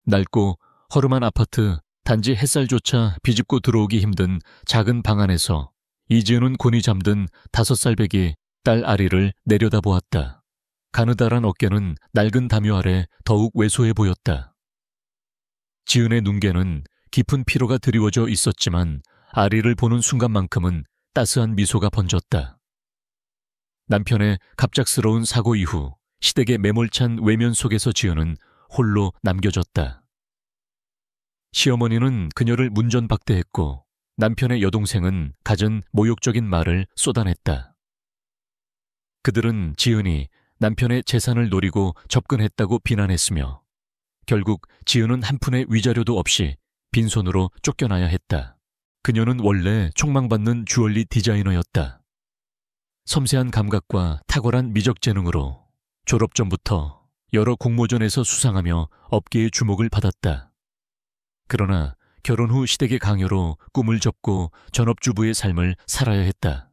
낡고 허름한 아파트 단지 햇살조차 비집고 들어오기 힘든 작은 방 안에서 이지은은 곤히 잠든 5살 배기 딸 아리를 내려다보았다. 가느다란 어깨는 낡은 담요 아래 더욱 왜소해 보였다. 지은의 눈개는 깊은 피로가 드리워져 있었지만 아리를 보는 순간만큼은 따스한 미소가 번졌다. 남편의 갑작스러운 사고 이후 시댁의 매몰찬 외면 속에서 지은은 홀로 남겨졌다. 시어머니는 그녀를 문전박대했고 남편의 여동생은 갖은 모욕적인 말을 쏟아냈다. 그들은 지은이 남편의 재산을 노리고 접근했다고 비난했으며 결국 지은은 한 푼의 위자료도 없이 빈손으로 쫓겨나야 했다. 그녀는 원래 촉망받는 주얼리 디자이너였다. 섬세한 감각과 탁월한 미적 재능으로 졸업 전부터 여러 공모전에서 수상하며 업계의 주목을 받았다. 그러나 결혼 후 시댁의 강요로 꿈을 접고 전업주부의 삶을 살아야 했다.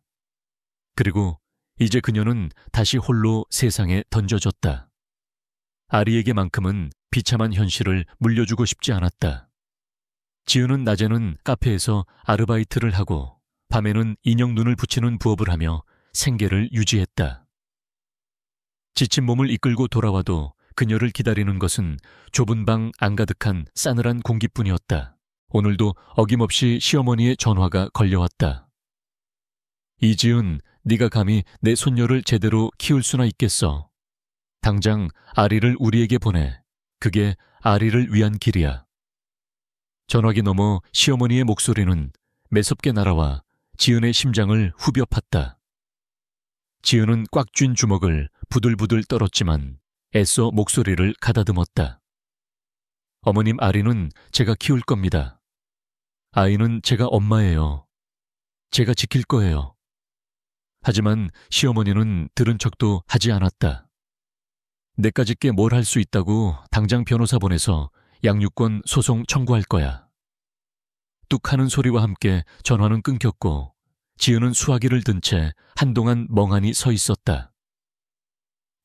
그리고 이제 그녀는 다시 홀로 세상에 던져졌다. 아리에게만큼은 비참한 현실을 물려주고 싶지 않았다. 지은은 낮에는 카페에서 아르바이트를 하고 밤에는 인형 눈을 붙이는 부업을 하며 생계를 유지했다. 지친 몸을 이끌고 돌아와도 그녀를 기다리는 것은 좁은 방 안가득한 싸늘한 공기뿐이었다. 오늘도 어김없이 시어머니의 전화가 걸려왔다. 이지은, 네가 감히 내 손녀를 제대로 키울 수나 있겠어. 당장 아리를 우리에게 보내. 그게 아리를 위한 길이야. 전화기 너머 시어머니의 목소리는 매섭게 날아와 지은의 심장을 후벼 팠다. 지은은 꽉 쥔 주먹을 부들부들 떨었지만 애써 목소리를 가다듬었다. 어머님, 아리는 제가 키울 겁니다. 아이는 제가 엄마예요. 제가 지킬 거예요. 하지만 시어머니는 들은 척도 하지 않았다. 내까짓게 뭘 할 수 있다고 당장 변호사 보내서 양육권 소송 청구할 거야. 뚝 하는 소리와 함께 전화는 끊겼고 지은은 수화기를 든 채 한동안 멍하니 서 있었다.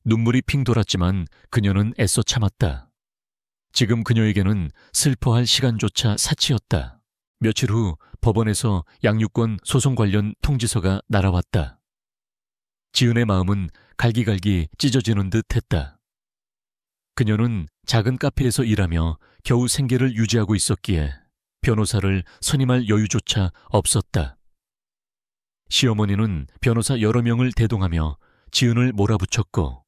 눈물이 핑 돌았지만 그녀는 애써 참았다. 지금 그녀에게는 슬퍼할 시간조차 사치였다. 며칠 후 법원에서 양육권 소송 관련 통지서가 날아왔다. 지은의 마음은 갈기갈기 찢어지는 듯 했다. 그녀는 작은 카페에서 일하며 겨우 생계를 유지하고 있었기에 변호사를 선임할 여유조차 없었다. 시어머니는 변호사 여러 명을 대동하며 지은을 몰아붙였고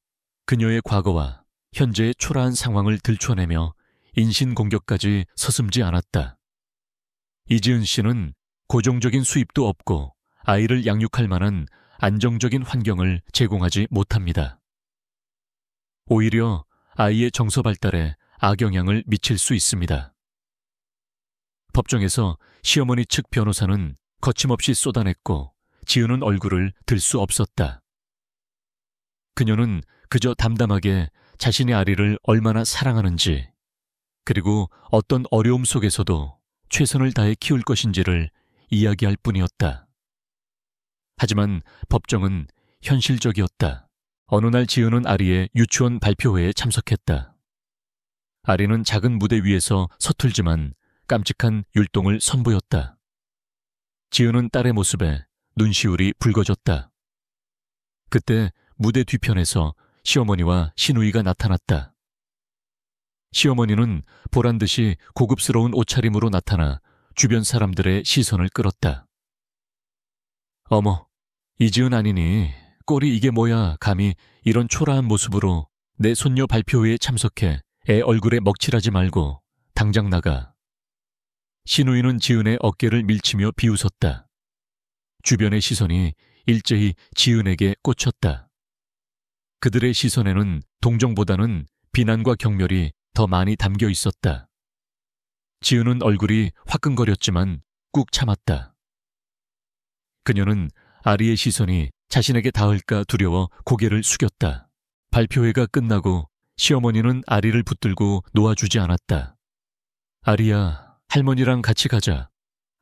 그녀의 과거와 현재의 초라한 상황을 들춰내며 인신공격까지 서슴지 않았다. 이지은 씨는 고정적인 수입도 없고 아이를 양육할 만한 안정적인 환경을 제공하지 못합니다. 오히려 아이의 정서 발달에 악영향을 미칠 수 있습니다. 법정에서 시어머니 측 변호사는 거침없이 쏟아냈고 지은은 얼굴을 들 수 없었다. 그녀는 그저 담담하게 자신의 아리를 얼마나 사랑하는지 그리고 어떤 어려움 속에서도 최선을 다해 키울 것인지를 이야기할 뿐이었다. 하지만 법정은 현실적이었다. 어느 날 지은은 아리의 유치원 발표회에 참석했다. 아리는 작은 무대 위에서 서툴지만 깜찍한 율동을 선보였다. 지은은 딸의 모습에 눈시울이 붉어졌다. 그때 무대 뒤편에서 시어머니와 시누이가 나타났다. 시어머니는 보란듯이 고급스러운 옷차림으로 나타나 주변 사람들의 시선을 끌었다. 어머, 이지은 아니니? 꼴이 이게 뭐야? 감히 이런 초라한 모습으로 내 손녀 발표회에 참석해 애 얼굴에 먹칠하지 말고 당장 나가. 시누이는 지은의 어깨를 밀치며 비웃었다. 주변의 시선이 일제히 지은에게 꽂혔다. 그들의 시선에는 동정보다는 비난과 경멸이 더 많이 담겨 있었다. 지은은 얼굴이 화끈거렸지만 꾹 참았다. 그녀는 아리의 시선이 자신에게 닿을까 두려워 고개를 숙였다. 발표회가 끝나고 시어머니는 아리를 붙들고 놓아주지 않았다. 아리야, 할머니랑 같이 가자.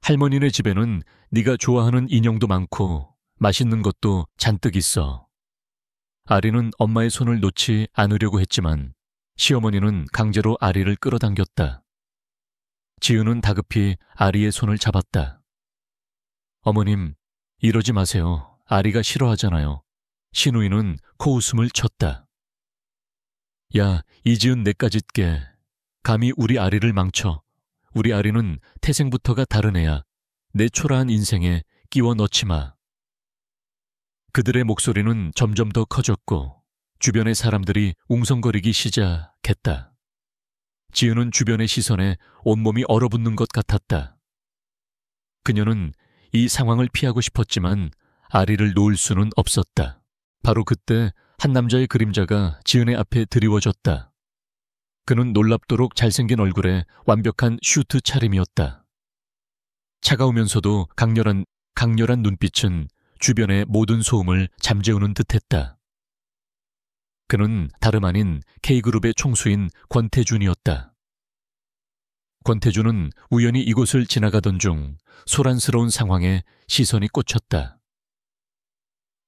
할머니네 집에는 네가 좋아하는 인형도 많고 맛있는 것도 잔뜩 있어. 아리는 엄마의 손을 놓지 않으려고 했지만 시어머니는 강제로 아리를 끌어당겼다. 지은은 다급히 아리의 손을 잡았다. 어머님, 이러지 마세요. 아리가 싫어하잖아요. 신우이는 코웃음을 쳤다. 야, 이지은 내까짓게 감히 우리 아리를 망쳐. 우리 아리는 태생부터가 다른 애야. 내 초라한 인생에 끼워 넣지 마. 그들의 목소리는 점점 더 커졌고 주변의 사람들이 웅성거리기 시작했다. 지은은 주변의 시선에 온몸이 얼어붙는 것 같았다. 그녀는 이 상황을 피하고 싶었지만 아리를 놓을 수는 없었다. 바로 그때 한 남자의 그림자가 지은의 앞에 드리워졌다. 그는 놀랍도록 잘생긴 얼굴에 완벽한 슈트 차림이었다. 차가우면서도 강렬한 눈빛은 주변의 모든 소음을 잠재우는 듯했다. 그는 다름 아닌 K그룹의 총수인 권태준이었다. 권태준은 우연히 이곳을 지나가던 중 소란스러운 상황에 시선이 꽂혔다.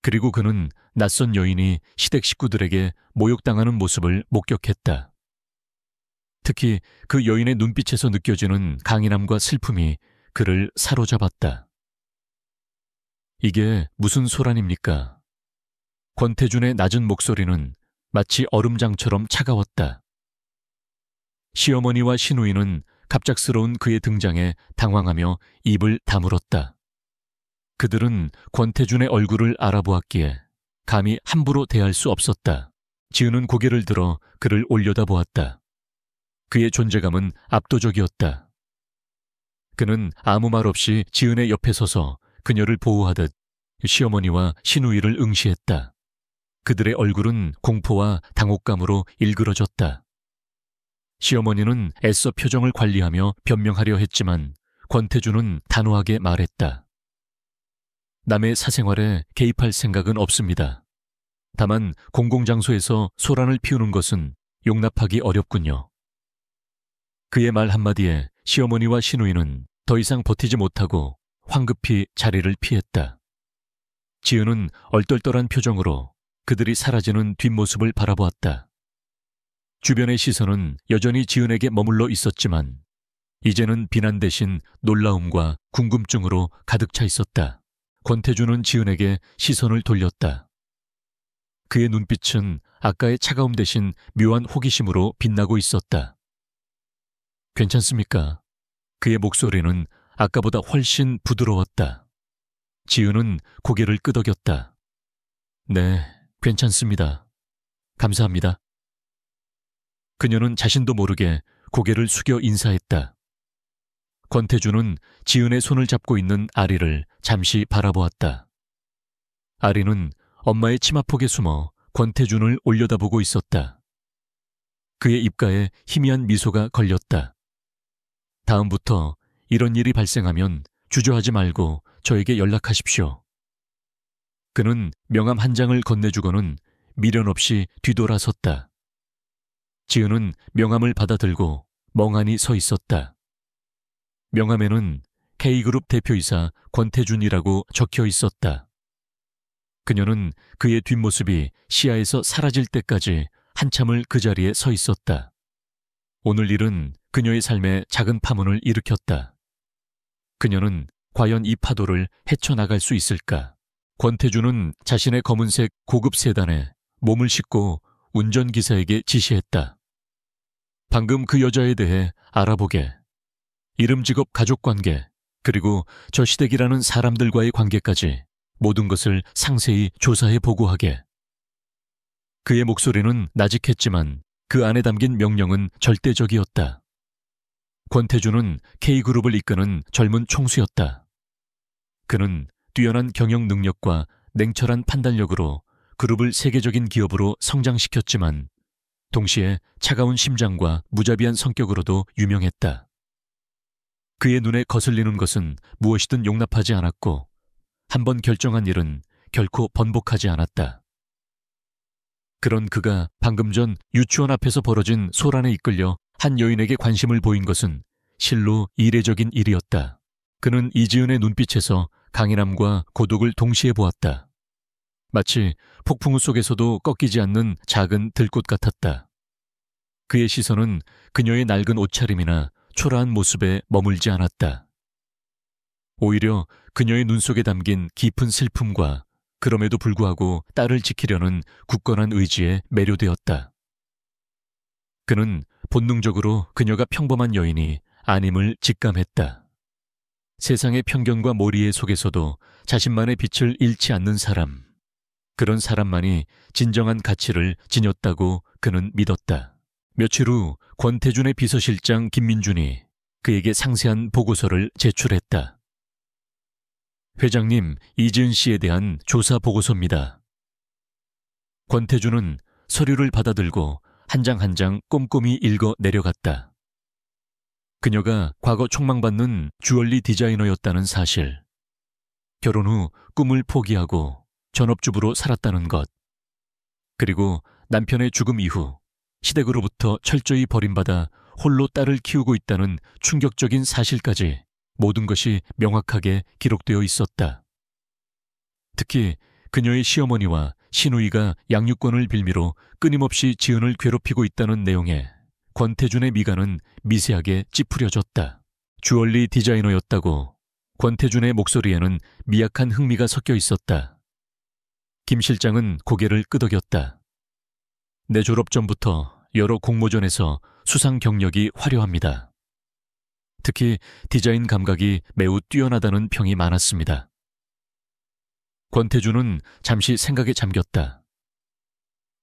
그리고 그는 낯선 여인이 시댁 식구들에게 모욕당하는 모습을 목격했다. 특히 그 여인의 눈빛에서 느껴지는 강인함과 슬픔이 그를 사로잡았다. 이게 무슨 소란입니까? 권태준의 낮은 목소리는 마치 얼음장처럼 차가웠다. 시어머니와 시누이는 갑작스러운 그의 등장에 당황하며 입을 다물었다. 그들은 권태준의 얼굴을 알아보았기에 감히 함부로 대할 수 없었다. 지은은 고개를 들어 그를 올려다보았다. 그의 존재감은 압도적이었다. 그는 아무 말 없이 지은의 옆에 서서 그녀를 보호하듯 시어머니와 시누이를 응시했다. 그들의 얼굴은 공포와 당혹감으로 일그러졌다. 시어머니는 애써 표정을 관리하며 변명하려 했지만 권태준은 단호하게 말했다. 남의 사생활에 개입할 생각은 없습니다. 다만 공공장소에서 소란을 피우는 것은 용납하기 어렵군요. 그의 말 한마디에 시어머니와 시누이는 더 이상 버티지 못하고 황급히 자리를 피했다. 지은은 얼떨떨한 표정으로 그들이 사라지는 뒷모습을 바라보았다. 주변의 시선은 여전히 지은에게 머물러 있었지만 이제는 비난 대신 놀라움과 궁금증으로 가득 차 있었다. 권태준은 지은에게 시선을 돌렸다. 그의 눈빛은 아까의 차가움 대신 묘한 호기심으로 빛나고 있었다. 괜찮습니까? 그의 목소리는 아까보다 훨씬 부드러웠다. 지은은 고개를 끄덕였다. 네, 괜찮습니다. 감사합니다. 그녀는 자신도 모르게 고개를 숙여 인사했다. 권태준은 지은의 손을 잡고 있는 아리를 잠시 바라보았다. 아리는 엄마의 치마폭에 숨어 권태준을 올려다보고 있었다. 그의 입가에 희미한 미소가 걸렸다. 다음부터 이런 일이 발생하면 주저하지 말고 저에게 연락하십시오. 그는 명함 한 장을 건네주고는 미련 없이 뒤돌아섰다. 지은은 명함을 받아들고 멍하니 서 있었다. 명함에는 K그룹 대표이사 권태준이라고 적혀 있었다. 그녀는 그의 뒷모습이 시야에서 사라질 때까지 한참을 그 자리에 서 있었다. 오늘 일은 그녀의 삶에 작은 파문을 일으켰다. 그녀는 과연 이 파도를 헤쳐나갈 수 있을까? 권태준은 자신의 검은색 고급 세단에 몸을 싣고 운전기사에게 지시했다. 방금 그 여자에 대해 알아보게. 이름, 직업, 가족관계, 그리고 저 시댁이라는 사람들과의 관계까지 모든 것을 상세히 조사해 보고하게. 그의 목소리는 나직했지만 그 안에 담긴 명령은 절대적이었다. 권태준은 K그룹을 이끄는 젊은 총수였다. 그는 뛰어난 경영 능력과 냉철한 판단력으로 그룹을 세계적인 기업으로 성장시켰지만 동시에 차가운 심장과 무자비한 성격으로도 유명했다. 그의 눈에 거슬리는 것은 무엇이든 용납하지 않았고 한번 결정한 일은 결코 번복하지 않았다. 그런 그가 방금 전 유치원 앞에서 벌어진 소란에 이끌려 한 여인에게 관심을 보인 것은 실로 이례적인 일이었다. 그는 이지은의 눈빛에서 강인함과 고독을 동시에 보았다. 마치 폭풍우 속에서도 꺾이지 않는 작은 들꽃 같았다. 그의 시선은 그녀의 낡은 옷차림이나 초라한 모습에 머물지 않았다. 오히려 그녀의 눈 속에 담긴 깊은 슬픔과 그럼에도 불구하고 딸을 지키려는 굳건한 의지에 매료되었다. 그는 본능적으로 그녀가 평범한 여인이 아님을 직감했다. 세상의 편견과 몰이의 속에서도 자신만의 빛을 잃지 않는 사람, 그런 사람만이 진정한 가치를 지녔다고 그는 믿었다. 며칠 후 권태준의 비서실장 김민준이 그에게 상세한 보고서를 제출했다. 회장님, 이지은 씨에 대한 조사 보고서입니다. 권태준은 서류를 받아들고 한 장 한 장 꼼꼼히 읽어 내려갔다. 그녀가 과거 촉망받는 주얼리 디자이너였다는 사실, 결혼 후 꿈을 포기하고 전업주부로 살았다는 것, 그리고 남편의 죽음 이후 시댁으로부터 철저히 버림받아 홀로 딸을 키우고 있다는 충격적인 사실까지 모든 것이 명확하게 기록되어 있었다. 특히 그녀의 시어머니와 시누이가 양육권을 빌미로 끊임없이 지은을 괴롭히고 있다는 내용에 권태준의 미간은 미세하게 찌푸려졌다. 주얼리 디자이너였다고 권태준의 목소리에는 미약한 흥미가 섞여 있었다. 김 실장은 고개를 끄덕였다. 내 졸업 전부터 여러 공모전에서 수상 경력이 화려합니다. 특히 디자인 감각이 매우 뛰어나다는 평이 많았습니다. 권태준은 잠시 생각에 잠겼다.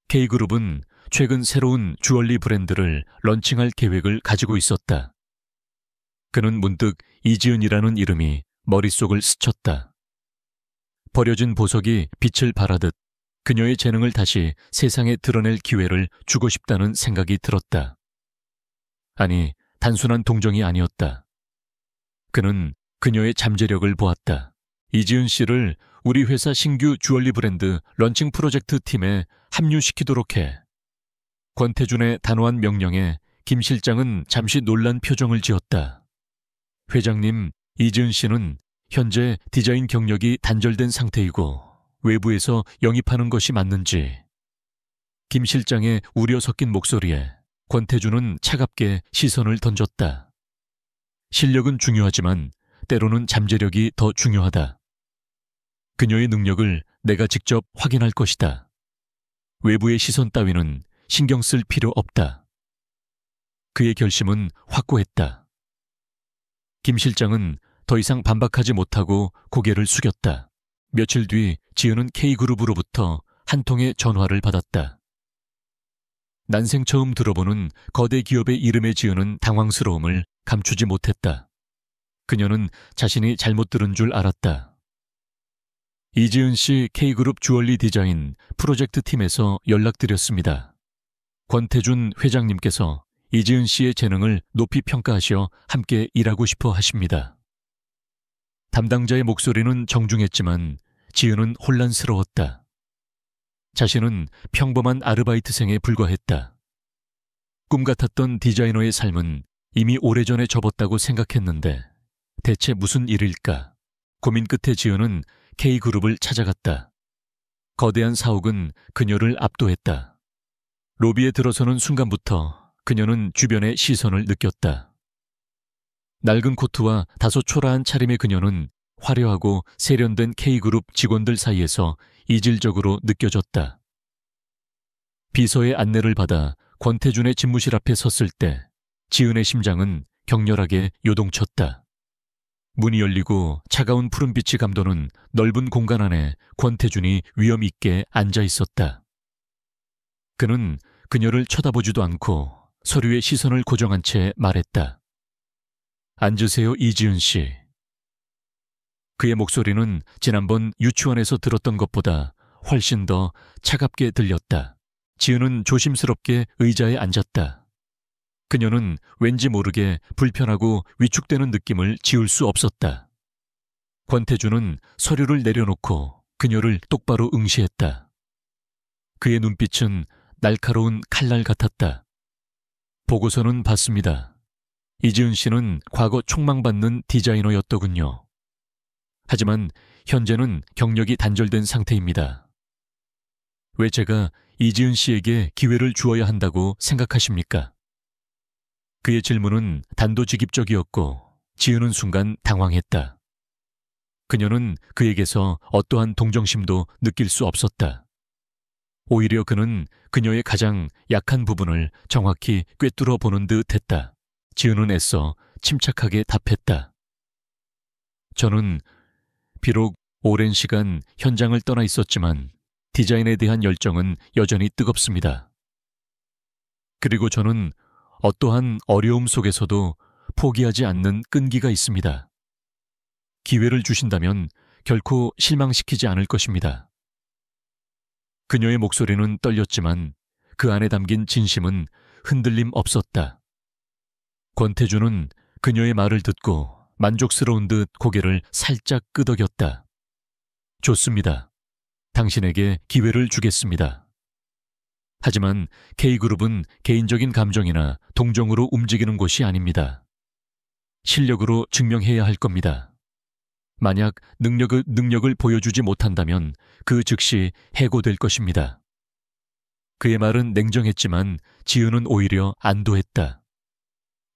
K그룹은 최근 새로운 주얼리 브랜드를 런칭할 계획을 가지고 있었다. 그는 문득 이지은이라는 이름이 머릿속을 스쳤다. 버려진 보석이 빛을 발하듯 그녀의 재능을 다시 세상에 드러낼 기회를 주고 싶다는 생각이 들었다. 아니, 단순한 동정이 아니었다. 그는 그녀의 잠재력을 보았다. 이지은 씨를 우리 회사 신규 주얼리 브랜드 런칭 프로젝트 팀에 합류시키도록 해. 권태준의 단호한 명령에 김 실장은 잠시 놀란 표정을 지었다. 회장님, 이지은 씨는 현재 디자인 경력이 단절된 상태이고 외부에서 영입하는 것이 맞는지. 김 실장의 우려 섞인 목소리에 권태준은 차갑게 시선을 던졌다. 실력은 중요하지만 때로는 잠재력이 더 중요하다. 그녀의 능력을 내가 직접 확인할 것이다. 외부의 시선 따위는 신경 쓸 필요 없다. 그의 결심은 확고했다. 김 실장은 더 이상 반박하지 못하고 고개를 숙였다. 며칠 뒤 지은은 K그룹으로부터 한 통의 전화를 받았다. 난생 처음 들어보는 거대 기업의 이름에 지은은 당황스러움을 감추지 못했다. 그녀는 자신이 잘못 들은 줄 알았다. 이지은 씨 K그룹 주얼리 디자인 프로젝트 팀에서 연락드렸습니다. 권태준 회장님께서 이지은 씨의 재능을 높이 평가하시어 함께 일하고 싶어 하십니다. 담당자의 목소리는 정중했지만 지은은 혼란스러웠다. 자신은 평범한 아르바이트생에 불과했다. 꿈 같았던 디자이너의 삶은 이미 오래전에 접었다고 생각했는데 대체 무슨 일일까? 고민 끝에 지은은 K그룹을 찾아갔다. 거대한 사옥은 그녀를 압도했다. 로비에 들어서는 순간부터 그녀는 주변의 시선을 느꼈다. 낡은 코트와 다소 초라한 차림의 그녀는 화려하고 세련된 K그룹 직원들 사이에서 이질적으로 느껴졌다. 비서의 안내를 받아 권태준의 집무실 앞에 섰을 때 지은의 심장은 격렬하게 요동쳤다. 문이 열리고 차가운 푸른빛이 감도는 넓은 공간 안에 권태준이 위험 있게 앉아 있었다. 그는 그녀를 쳐다보지도 않고 서류에 시선을 고정한 채 말했다. 앉으세요, 이지은 씨. 그의 목소리는 지난번 유치원에서 들었던 것보다 훨씬 더 차갑게 들렸다. 지은은 조심스럽게 의자에 앉았다. 그녀는 왠지 모르게 불편하고 위축되는 느낌을 지울 수 없었다. 권태준은 서류를 내려놓고 그녀를 똑바로 응시했다. 그의 눈빛은 날카로운 칼날 같았다. 보고서는 봤습니다. 이지은 씨는 과거 촉망받는 디자이너였더군요. 하지만 현재는 경력이 단절된 상태입니다. 왜 제가 이지은 씨에게 기회를 주어야 한다고 생각하십니까? 그의 질문은 단도직입적이었고 지은은 순간 당황했다. 그녀는 그에게서 어떠한 동정심도 느낄 수 없었다. 오히려 그는 그녀의 가장 약한 부분을 정확히 꿰뚫어 보는 듯 했다. 지은은 애써 침착하게 답했다. 저는 비록 오랜 시간 현장을 떠나 있었지만 디자인에 대한 열정은 여전히 뜨겁습니다. 그리고 저는 어떠한 어려움 속에서도 포기하지 않는 끈기가 있습니다. 기회를 주신다면 결코 실망시키지 않을 것입니다. 그녀의 목소리는 떨렸지만 그 안에 담긴 진심은 흔들림 없었다. 권태주는 그녀의 말을 듣고 만족스러운 듯 고개를 살짝 끄덕였다. 좋습니다. 당신에게 기회를 주겠습니다. 하지만 K그룹은 개인적인 감정이나 동정으로 움직이는 곳이 아닙니다. 실력으로 증명해야 할 겁니다. 만약 능력을 보여주지 못한다면 그 즉시 해고될 것입니다. 그의 말은 냉정했지만 지은은 오히려 안도했다.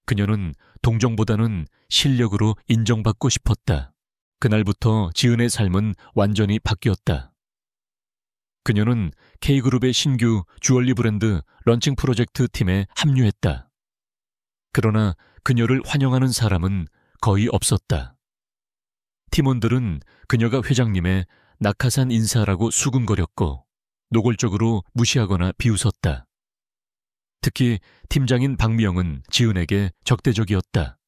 그녀는 동정보다는 실력으로 인정받고 싶었다. 그날부터 지은의 삶은 완전히 바뀌었다. 그녀는 K그룹의 신규 주얼리 브랜드 런칭 프로젝트 팀에 합류했다. 그러나 그녀를 환영하는 사람은 거의 없었다. 팀원들은 그녀가 회장님의 낙하산 인사라고 수군거렸고 노골적으로 무시하거나 비웃었다. 특히 팀장인 박미영은 지은에게 적대적이었다.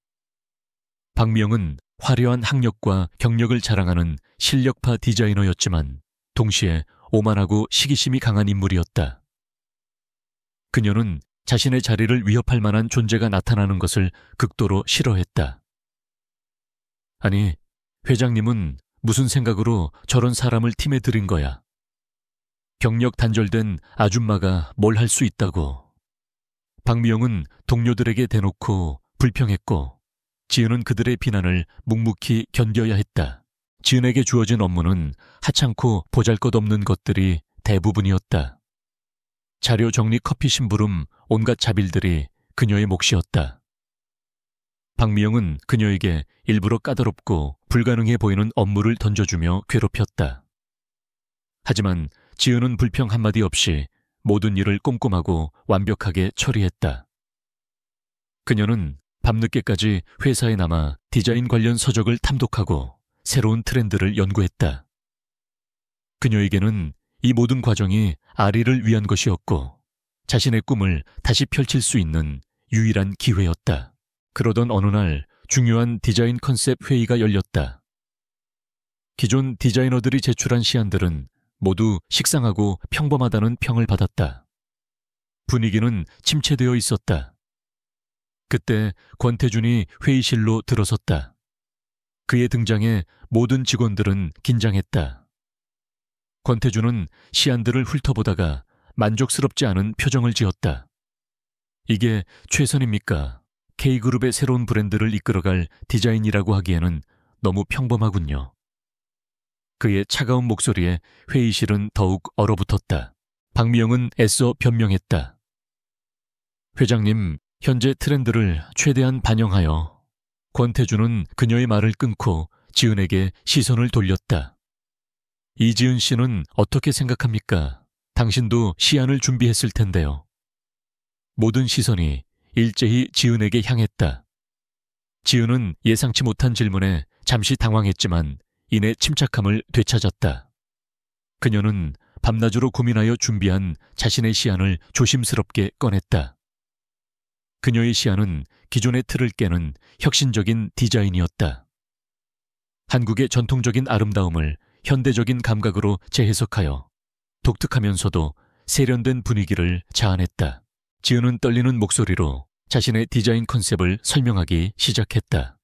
박미영은 화려한 학력과 경력을 자랑하는 실력파 디자이너였지만 동시에 오만하고 시기심이 강한 인물이었다. 그녀는 자신의 자리를 위협할 만한 존재가 나타나는 것을 극도로 싫어했다. 아니, 회장님은 무슨 생각으로 저런 사람을 팀에 들인 거야? 경력 단절된 아줌마가 뭘 할 수 있다고. 박미영은 동료들에게 대놓고 불평했고 지은은 그들의 비난을 묵묵히 견뎌야 했다. 지은에게 주어진 업무는 하찮고 보잘것없는 것들이 대부분이었다. 자료 정리, 커피 심부름, 온갖 자빌들이 그녀의 몫이었다. 박미영은 그녀에게 일부러 까다롭고 불가능해 보이는 업무를 던져주며 괴롭혔다. 하지만 지은은 불평 한마디 없이 모든 일을 꼼꼼하고 완벽하게 처리했다. 그녀는 밤늦게까지 회사에 남아 디자인 관련 서적을 탐독하고 새로운 트렌드를 연구했다. 그녀에게는 이 모든 과정이 아리를 위한 것이었고 자신의 꿈을 다시 펼칠 수 있는 유일한 기회였다. 그러던 어느 날 중요한 디자인 컨셉 회의가 열렸다. 기존 디자이너들이 제출한 시안들은 모두 식상하고 평범하다는 평을 받았다. 분위기는 침체되어 있었다. 그때 권태준이 회의실로 들어섰다. 그의 등장에 모든 직원들은 긴장했다. 권태준은 시안들을 훑어보다가 만족스럽지 않은 표정을 지었다. 이게 최선입니까? K그룹의 새로운 브랜드를 이끌어갈 디자인이라고 하기에는 너무 평범하군요. 그의 차가운 목소리에 회의실은 더욱 얼어붙었다. 박미영은 애써 변명했다. 회장님, 현재 트렌드를 최대한 반영하여. 권태준은 그녀의 말을 끊고 지은에게 시선을 돌렸다. 이지은 씨는 어떻게 생각합니까? 당신도 시안을 준비했을 텐데요. 모든 시선이 일제히 지은에게 향했다. 지은은 예상치 못한 질문에 잠시 당황했지만 이내 침착함을 되찾았다. 그녀는 밤낮으로 고민하여 준비한 자신의 시안을 조심스럽게 꺼냈다. 그녀의 시안은 기존의 틀을 깨는 혁신적인 디자인이었다. 한국의 전통적인 아름다움을 현대적인 감각으로 재해석하여 독특하면서도 세련된 분위기를 자아냈다. 지은은 떨리는 목소리로 자신의 디자인 컨셉을 설명하기 시작했다.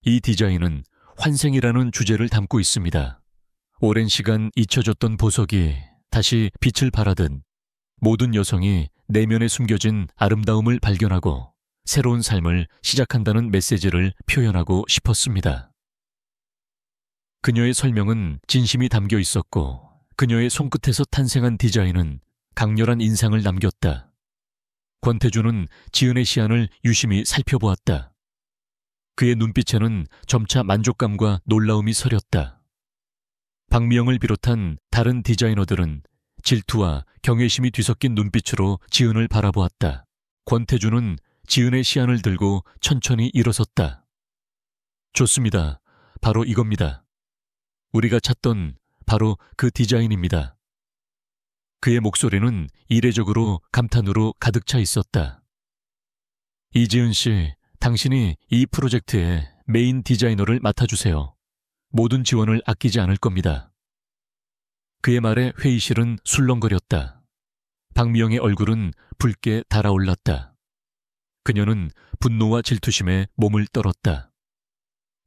이 디자인은 환생이라는 주제를 담고 있습니다. 오랜 시간 잊혀졌던 보석이 다시 빛을 발하듯 모든 여성이 내면에 숨겨진 아름다움을 발견하고 새로운 삶을 시작한다는 메시지를 표현하고 싶었습니다. 그녀의 설명은 진심이 담겨 있었고 그녀의 손끝에서 탄생한 디자인은 강렬한 인상을 남겼다. 권태주는 지은의 시안을 유심히 살펴보았다. 그의 눈빛에는 점차 만족감과 놀라움이 서렸다. 박미영을 비롯한 다른 디자이너들은 질투와 경외심이 뒤섞인 눈빛으로 지은을 바라보았다. 권태주는 지은의 시안을 들고 천천히 일어섰다. 좋습니다. 바로 이겁니다. 우리가 찾던 바로 그 디자인입니다. 그의 목소리는 이례적으로 감탄으로 가득 차 있었다. 이지은 씨, 당신이 이 프로젝트의 메인 디자이너를 맡아주세요. 모든 지원을 아끼지 않을 겁니다. 그의 말에 회의실은 술렁거렸다. 박미영의 얼굴은 붉게 달아올랐다. 그녀는 분노와 질투심에 몸을 떨었다.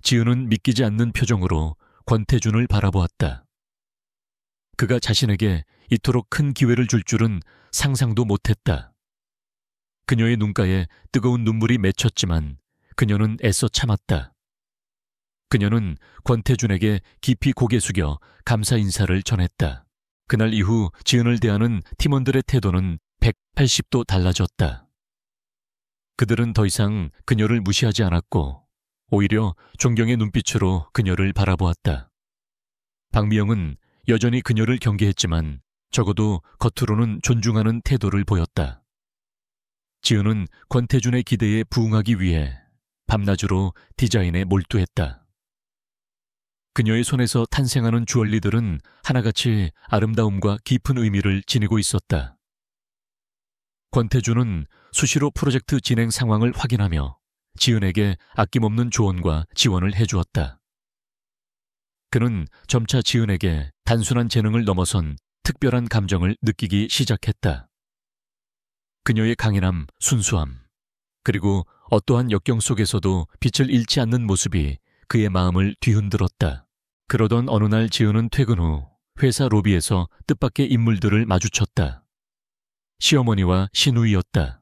지은은 믿기지 않는 표정으로 권태준을 바라보았다. 그가 자신에게 이토록 큰 기회를 줄 줄은 상상도 못했다. 그녀의 눈가에 뜨거운 눈물이 맺혔지만 그녀는 애써 참았다. 그녀는 권태준에게 깊이 고개 숙여 감사 인사를 전했다. 그날 이후 지은을 대하는 팀원들의 태도는 180도 달라졌다. 그들은 더 이상 그녀를 무시하지 않았고 오히려 존경의 눈빛으로 그녀를 바라보았다. 박미영은 여전히 그녀를 경계했지만 적어도 겉으로는 존중하는 태도를 보였다. 지은은 권태준의 기대에 부응하기 위해 밤낮으로 디자인에 몰두했다. 그녀의 손에서 탄생하는 주얼리들은 하나같이 아름다움과 깊은 의미를 지니고 있었다. 권태준은 수시로 프로젝트 진행 상황을 확인하며 지은에게 아낌없는 조언과 지원을 해주었다. 그는 점차 지은에게 단순한 재능을 넘어선 특별한 감정을 느끼기 시작했다. 그녀의 강인함, 순수함, 그리고 어떠한 역경 속에서도 빛을 잃지 않는 모습이 그의 마음을 뒤흔들었다. 그러던 어느 날 지은은 퇴근 후 회사 로비에서 뜻밖의 인물들을 마주쳤다. 시어머니와 시누이였다.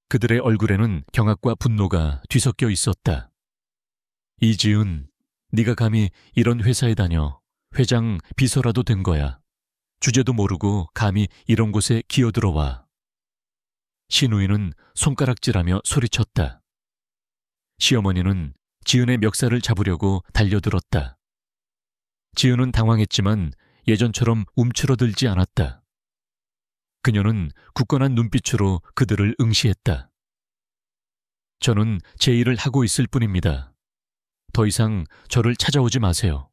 그들의 얼굴에는 경악과 분노가 뒤섞여 있었다. 이지은, 네가 감히 이런 회사에 다녀. 회장 비서라도 된 거야. 주제도 모르고 감히 이런 곳에 기어들어와. 시누이는 손가락질하며 소리쳤다. 시어머니는 지은의 멱살을 잡으려고 달려들었다. 지은은 당황했지만 예전처럼 움츠러들지 않았다. 그녀는 굳건한 눈빛으로 그들을 응시했다. 저는 제 일을 하고 있을 뿐입니다. 더 이상 저를 찾아오지 마세요.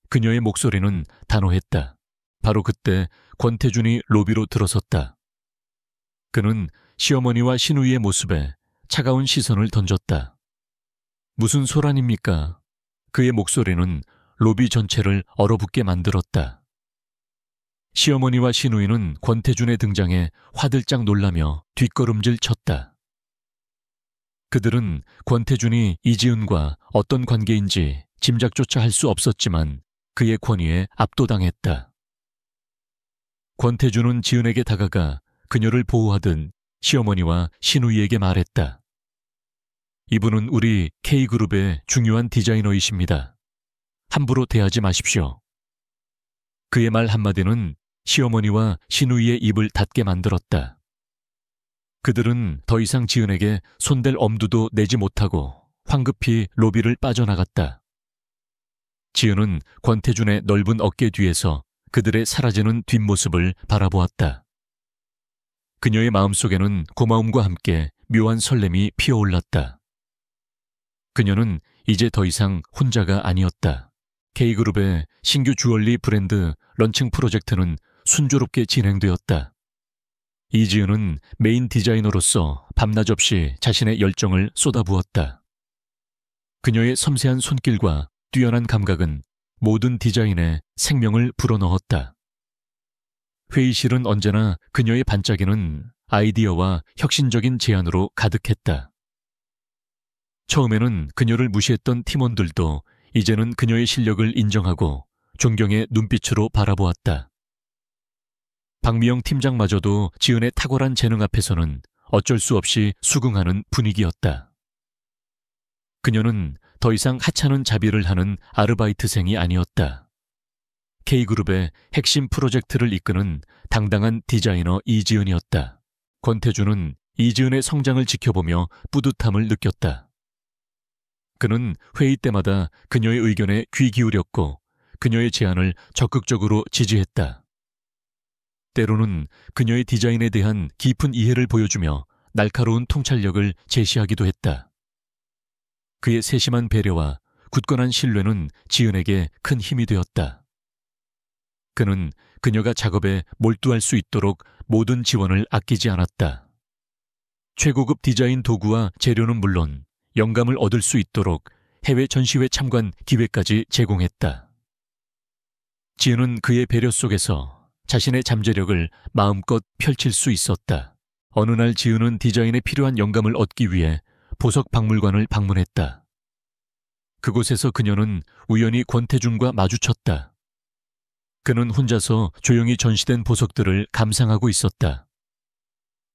그녀의 목소리는 단호했다. 바로 그때 권태준이 로비로 들어섰다. 그는 시어머니와 시누이의 모습에 차가운 시선을 던졌다. 무슨 소란입니까? 그의 목소리는 로비 전체를 얼어붙게 만들었다. 시어머니와 시누이는 권태준의 등장에 화들짝 놀라며 뒷걸음질 쳤다. 그들은 권태준이 이지은과 어떤 관계인지 짐작조차 할 수 없었지만 그의 권위에 압도당했다. 권태준은 지은에게 다가가 그녀를 보호하듯 시어머니와 시누이에게 말했다. 이분은 우리 K그룹의 중요한 디자이너이십니다. 함부로 대하지 마십시오. 그의 말 한마디는 시어머니와 시누이의 입을 닫게 만들었다. 그들은 더 이상 지은에게 손댈 엄두도 내지 못하고 황급히 로비를 빠져나갔다. 지은은 권태준의 넓은 어깨 뒤에서 그들의 사라지는 뒷모습을 바라보았다. 그녀의 마음속에는 고마움과 함께 묘한 설렘이 피어올랐다. 그녀는 이제 더 이상 혼자가 아니었다. K그룹의 신규 주얼리 브랜드 런칭 프로젝트는 순조롭게 진행되었다. 이지은은 메인 디자이너로서 밤낮 없이 자신의 열정을 쏟아부었다. 그녀의 섬세한 손길과 뛰어난 감각은 모든 디자인에 생명을 불어넣었다. 회의실은 언제나 그녀의 반짝이는 아이디어와 혁신적인 제안으로 가득했다. 처음에는 그녀를 무시했던 팀원들도 이제는 그녀의 실력을 인정하고 존경의 눈빛으로 바라보았다. 박미영 팀장마저도 지은의 탁월한 재능 앞에서는 어쩔 수 없이 수긍하는 분위기였다. 그녀는 더 이상 하찮은 자비를 하는 아르바이트생이 아니었다. K그룹의 핵심 프로젝트를 이끄는 당당한 디자이너 이지은이었다. 권태주는 이지은의 성장을 지켜보며 뿌듯함을 느꼈다. 그는 회의 때마다 그녀의 의견에 귀 기울였고 그녀의 제안을 적극적으로 지지했다. 때로는 그녀의 디자인에 대한 깊은 이해를 보여주며 날카로운 통찰력을 제시하기도 했다. 그의 세심한 배려와 굳건한 신뢰는 지은에게 큰 힘이 되었다. 그는 그녀가 작업에 몰두할 수 있도록 모든 지원을 아끼지 않았다. 최고급 디자인 도구와 재료는 물론 영감을 얻을 수 있도록 해외 전시회 참관 기회까지 제공했다. 지은은 그의 배려 속에서 자신의 잠재력을 마음껏 펼칠 수 있었다. 어느 날 지은은 디자인에 필요한 영감을 얻기 위해 보석 박물관을 방문했다. 그곳에서 그녀는 우연히 권태준과 마주쳤다. 그는 혼자서 조용히 전시된 보석들을 감상하고 있었다.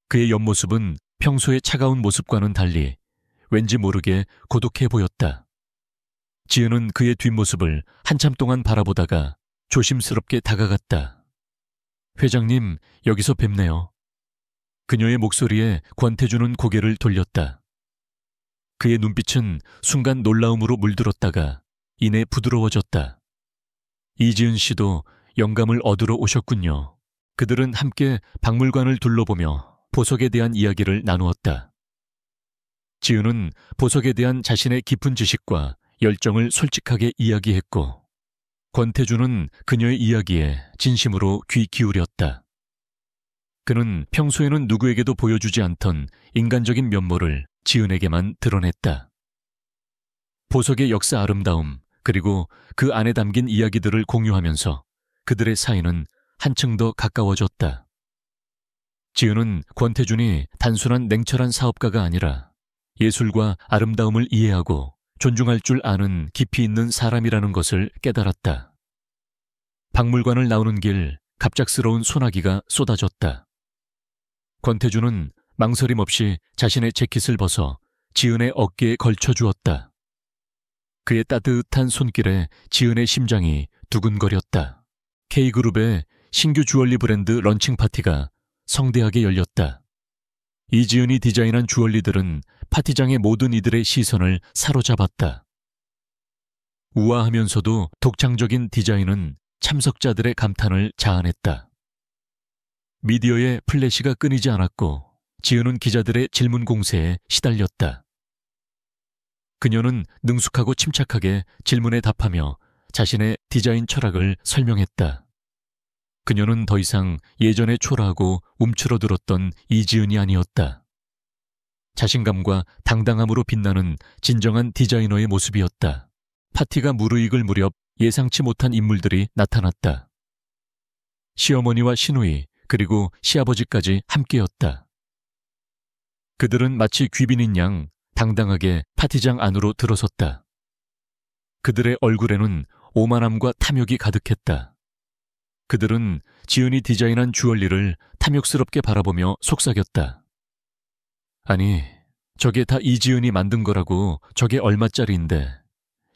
그의 옆모습은 평소의 차가운 모습과는 달리 왠지 모르게 고독해 보였다. 지은은 그의 뒷모습을 한참 동안 바라보다가 조심스럽게 다가갔다. 회장님, 여기서 뵙네요. 그녀의 목소리에 권태주는 고개를 돌렸다. 그의 눈빛은 순간 놀라움으로 물들었다가 이내 부드러워졌다. 이지은 씨도 영감을 얻으러 오셨군요. 그들은 함께 박물관을 둘러보며 보석에 대한 이야기를 나누었다. 지은은 보석에 대한 자신의 깊은 지식과 열정을 솔직하게 이야기했고 권태주는 그녀의 이야기에 진심으로 귀 기울였다. 그는 평소에는 누구에게도 보여주지 않던 인간적인 면모를 지은에게만 드러냈다. 보석의 역사 아름다움 그리고 그 안에 담긴 이야기들을 공유하면서 그들의 사이는 한층 더 가까워졌다. 지은은 권태준이 단순한 냉철한 사업가가 아니라 예술과 아름다움을 이해하고 존중할 줄 아는 깊이 있는 사람이라는 것을 깨달았다. 박물관을 나오는 길 갑작스러운 소나기가 쏟아졌다. 권태준은 망설임 없이 자신의 재킷을 벗어 지은의 어깨에 걸쳐주었다. 그의 따뜻한 손길에 지은의 심장이 두근거렸다. K그룹의 신규 주얼리 브랜드 런칭 파티가 성대하게 열렸다. 이지은이 디자인한 주얼리들은 파티장의 모든 이들의 시선을 사로잡았다. 우아하면서도 독창적인 디자인은 참석자들의 감탄을 자아냈다. 미디어의 플래시가 끊이지 않았고 지은은 기자들의 질문 공세에 시달렸다. 그녀는 능숙하고 침착하게 질문에 답하며 자신의 디자인 철학을 설명했다. 그녀는 더 이상 예전에 초라하고 움츠러들었던 이지은이 아니었다. 자신감과 당당함으로 빛나는 진정한 디자이너의 모습이었다. 파티가 무르익을 무렵 예상치 못한 인물들이 나타났다. 시어머니와 시누이 그리고 시아버지까지 함께였다. 그들은 마치 귀빈인 양 당당하게 파티장 안으로 들어섰다. 그들의 얼굴에는 오만함과 탐욕이 가득했다. 그들은 지은이 디자인한 주얼리를 탐욕스럽게 바라보며 속삭였다. 아니, 저게 다 이지은이 만든 거라고. 저게 얼마짜리인데.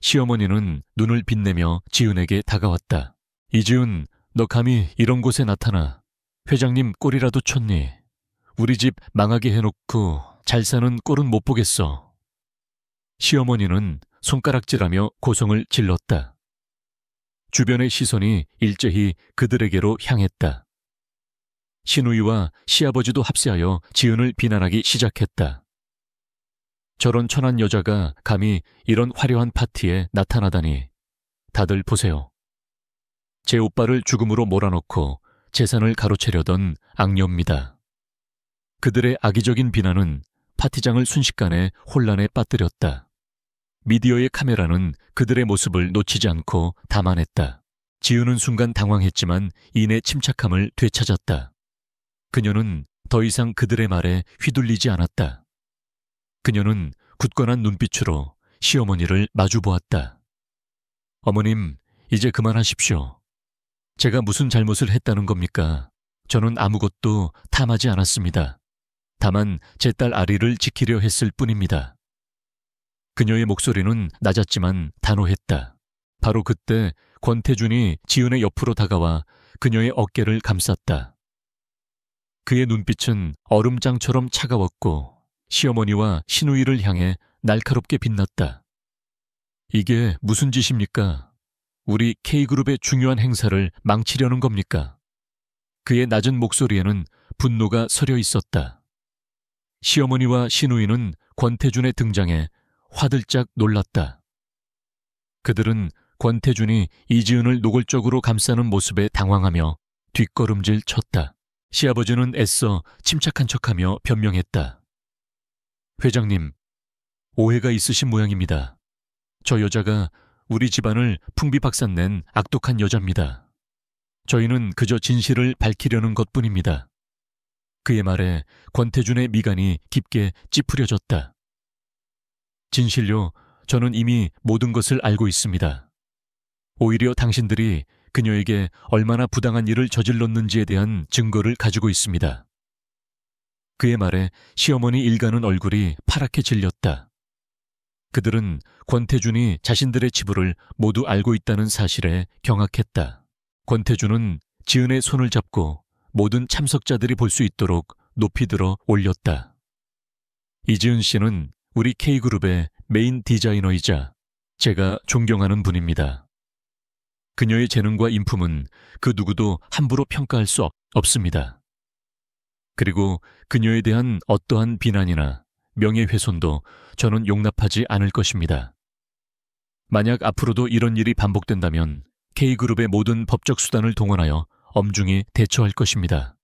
시어머니는 눈을 빛내며 지은에게 다가왔다. 이지은, 너 감히 이런 곳에 나타나. 회장님 꼴이라도 쳤니? 우리 집 망하게 해놓고 잘 사는 꼴은 못 보겠어. 시어머니는 손가락질하며 고성을 질렀다. 주변의 시선이 일제히 그들에게로 향했다. 시누이와 시아버지도 합세하여 지은을 비난하기 시작했다. 저런 천한 여자가 감히 이런 화려한 파티에 나타나다니. 다들 보세요. 제 오빠를 죽음으로 몰아넣고 재산을 가로채려던 악녀입니다. 그들의 악의적인 비난은 파티장을 순식간에 혼란에 빠뜨렸다. 미디어의 카메라는 그들의 모습을 놓치지 않고 담아냈다. 지은은 순간 당황했지만 이내 침착함을 되찾았다. 그녀는 더 이상 그들의 말에 휘둘리지 않았다. 그녀는 굳건한 눈빛으로 시어머니를 마주보았다. 어머님, 이제 그만하십시오. 제가 무슨 잘못을 했다는 겁니까? 저는 아무것도 탐하지 않았습니다. 다만 제 딸 아리를 지키려 했을 뿐입니다. 그녀의 목소리는 낮았지만 단호했다. 바로 그때 권태준이 지은의 옆으로 다가와 그녀의 어깨를 감쌌다. 그의 눈빛은 얼음장처럼 차가웠고 시어머니와 시누이를 향해 날카롭게 빛났다. 이게 무슨 짓입니까? 우리 K그룹의 중요한 행사를 망치려는 겁니까? 그의 낮은 목소리에는 분노가 서려 있었다. 시어머니와 시누이는 권태준의 등장에 화들짝 놀랐다. 그들은 권태준이 이지은을 노골적으로 감싸는 모습에 당황하며 뒷걸음질 쳤다. 시아버지는 애써 침착한 척하며 변명했다. 회장님, 오해가 있으신 모양입니다. 저 여자가 우리 집안을 풍비박산낸 악독한 여자입니다. 저희는 그저 진실을 밝히려는 것뿐입니다. 그의 말에 권태준의 미간이 깊게 찌푸려졌다. 진실요, 저는 이미 모든 것을 알고 있습니다. 오히려 당신들이 그녀에게 얼마나 부당한 일을 저질렀는지에 대한 증거를 가지고 있습니다. 그의 말에 시어머니 일가는 얼굴이 파랗게 질렸다. 그들은 권태준이 자신들의 치부를 모두 알고 있다는 사실에 경악했다. 권태준은 지은의 손을 잡고 모든 참석자들이 볼 수 있도록 높이 들어 올렸다. 이지은 씨는 우리 K그룹의 메인 디자이너이자 제가 존경하는 분입니다. 그녀의 재능과 인품은 그 누구도 함부로 평가할 수 없습니다. 그리고 그녀에 대한 어떠한 비난이나 명예훼손도 저는 용납하지 않을 것입니다. 만약 앞으로도 이런 일이 반복된다면 K그룹의 모든 법적 수단을 동원하여 엄중히 대처할 것입니다.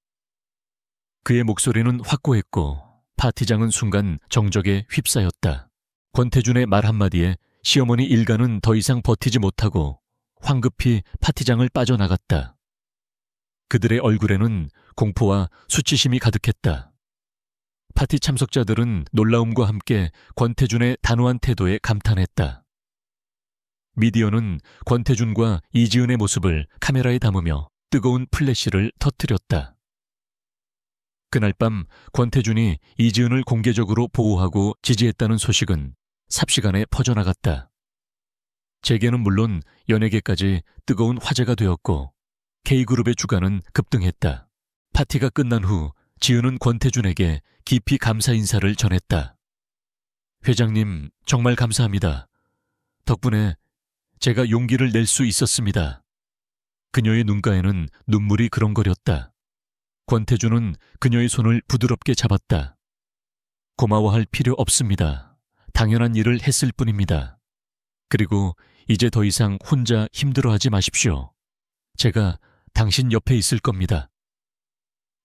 그의 목소리는 확고했고 파티장은 순간 정적에 휩싸였다. 권태준의 말 한마디에 시어머니 일가는 더 이상 버티지 못하고 황급히 파티장을 빠져나갔다. 그들의 얼굴에는 공포와 수치심이 가득했다. 파티 참석자들은 놀라움과 함께 권태준의 단호한 태도에 감탄했다. 미디어는 권태준과 이지은의 모습을 카메라에 담으며 뜨거운 플래시를 터뜨렸다. 그날 밤 권태준이 이지은을 공개적으로 보호하고 지지했다는 소식은 삽시간에 퍼져나갔다. 재계는 물론 연예계까지 뜨거운 화제가 되었고 K그룹의 주가는 급등했다. 파티가 끝난 후 지은은 권태준에게 깊이 감사 인사를 전했다. 회장님, 정말 감사합니다. 덕분에 제가 용기를 낼 수 있었습니다. 그녀의 눈가에는 눈물이 그렁거렸다. 권태준은 그녀의 손을 부드럽게 잡았다. 고마워할 필요 없습니다. 당연한 일을 했을 뿐입니다. 그리고 이제 더 이상 혼자 힘들어하지 마십시오. 제가 당신 옆에 있을 겁니다.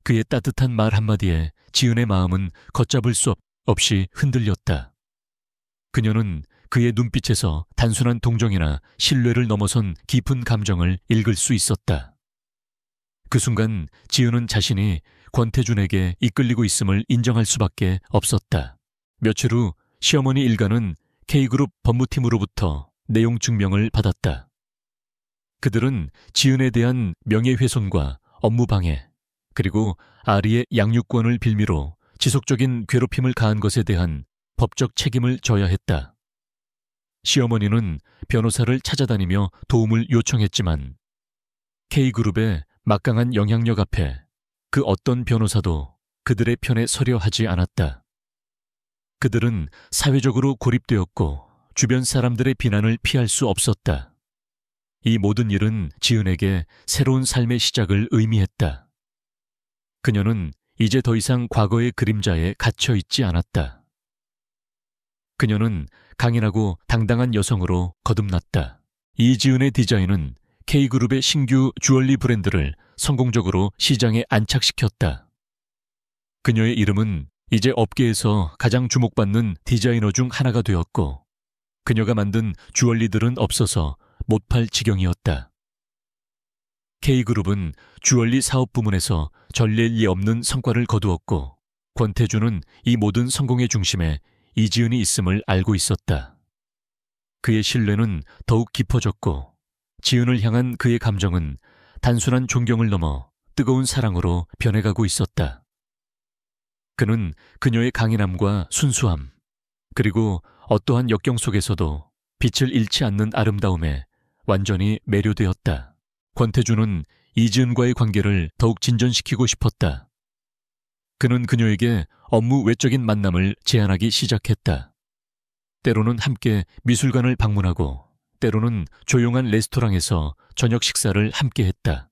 그의 따뜻한 말 한마디에 지은의 마음은 걷잡을 수 없이 흔들렸다. 그녀는 그의 눈빛에서 단순한 동정이나 신뢰를 넘어선 깊은 감정을 읽을 수 있었다. 그 순간 지은은 자신이 권태준에게 이끌리고 있음을 인정할 수밖에 없었다. 며칠 후 시어머니 일가는 K그룹 법무팀으로부터 내용 증명을 받았다. 그들은 지은에 대한 명예훼손과 업무방해, 그리고 아리의 양육권을 빌미로 지속적인 괴롭힘을 가한 것에 대한 법적 책임을 져야 했다. 시어머니는 변호사를 찾아다니며 도움을 요청했지만 K그룹의 막강한 영향력 앞에 그 어떤 변호사도 그들의 편에 서려 하지 않았다. 그들은 사회적으로 고립되었고 주변 사람들의 비난을 피할 수 없었다. 이 모든 일은 지은에게 새로운 삶의 시작을 의미했다. 그녀는 이제 더 이상 과거의 그림자에 갇혀 있지 않았다. 그녀는 강인하고 당당한 여성으로 거듭났다. 이지은의 디자인은 K그룹의 신규 주얼리 브랜드를 성공적으로 시장에 안착시켰다. 그녀의 이름은 이제 업계에서 가장 주목받는 디자이너 중 하나가 되었고 그녀가 만든 주얼리들은 없어서 못 팔 지경이었다. K그룹은 주얼리 사업 부문에서 전례 없는 성과를 거두었고 권태준은 이 모든 성공의 중심에 이지은이 있음을 알고 있었다. 그의 신뢰는 더욱 깊어졌고 지은을 향한 그의 감정은 단순한 존경을 넘어 뜨거운 사랑으로 변해가고 있었다. 그는 그녀의 강인함과 순수함, 그리고 어떠한 역경 속에서도 빛을 잃지 않는 아름다움에 완전히 매료되었다. 권태준은 이지은과의 관계를 더욱 진전시키고 싶었다. 그는 그녀에게 업무 외적인 만남을 제안하기 시작했다. 때로는 함께 미술관을 방문하고 때로는 조용한 레스토랑에서 저녁 식사를 함께 했다.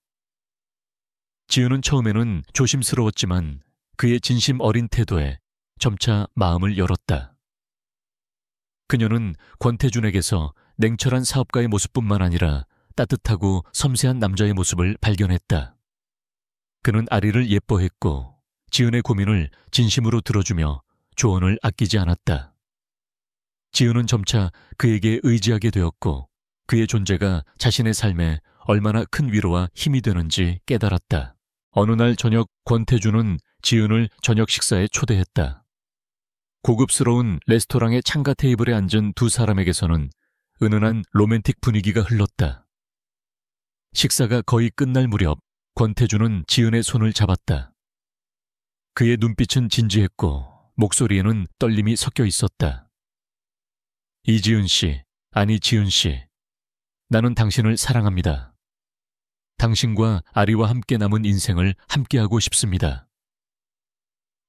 지은은 처음에는 조심스러웠지만 그의 진심 어린 태도에 점차 마음을 열었다. 그녀는 권태준에게서 냉철한 사업가의 모습뿐만 아니라 따뜻하고 섬세한 남자의 모습을 발견했다. 그는 아리를 예뻐했고 지은의 고민을 진심으로 들어주며 조언을 아끼지 않았다. 지은은 점차 그에게 의지하게 되었고 그의 존재가 자신의 삶에 얼마나 큰 위로와 힘이 되는지 깨달았다. 어느 날 저녁 권태준은 지은을 저녁 식사에 초대했다. 고급스러운 레스토랑의 창가 테이블에 앉은 두 사람에게서는 은은한 로맨틱 분위기가 흘렀다. 식사가 거의 끝날 무렵 권태준은 지은의 손을 잡았다. 그의 눈빛은 진지했고 목소리에는 떨림이 섞여 있었다. 이지은 씨, 아니 지은 씨, 나는 당신을 사랑합니다. 당신과 아리와 함께 남은 인생을 함께하고 싶습니다.